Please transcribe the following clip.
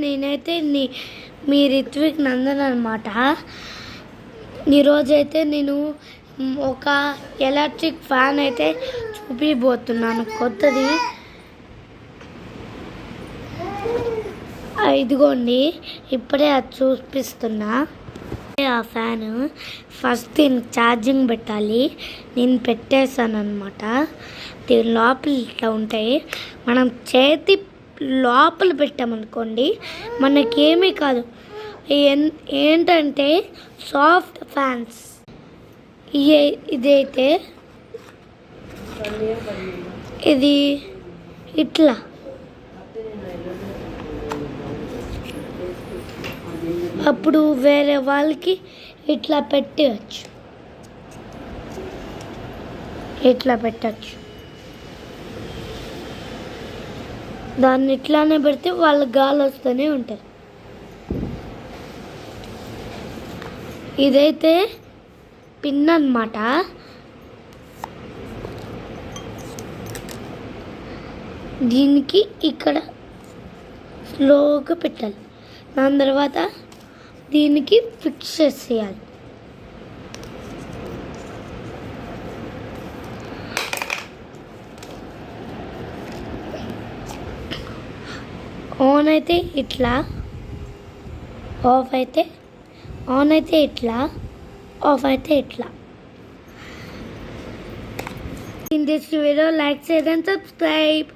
నేనైతే మీ రిత్విక్ నందన్ అనమాట. ఈరోజైతే నేను ఒక ఎలక్ట్రిక్ ఫ్యాన్ అయితే చూపిపోతున్నాను కొత్తది. ఇదిగోండి, ఇప్పుడే అది చూపిస్తున్నా. ఆ ఫ్యాన్ ఫస్ట్ దీనికి ఛార్జింగ్ పెట్టాలి. నేను పెట్టేసాను అనమాట. దీని లోపల ఇట్లా ఉంటాయి. మనం చేతి లోపల పెట్టామనుకోండి మనకేమీ కాదు. ఏంటంటే సాఫ్ట్ ఫ్యాన్స్. ఇదైతే ఇది ఇట్లా అప్పుడు వేరే వాళ్ళకి ఇట్లా పెట్టచ్చు. దాన్ని ఇట్లానే పెడితే వాళ్ళ గాలి వస్తూనే ఉంటుంది. ఇదైతే పిన్ అన్నమాట. దీనికి ఇక్కడ స్లోగా పెట్టాలి. దాని తర్వాత దీనికి ఫిక్స్ చేసేయాలి. ఆన్ అయితే ఇట్లా, ఆఫ్ అయితే ఆన్ అయితే ఇట్లా, ఆఫ్ అయితే ఇట్లా. In this video, like, share and subscribe.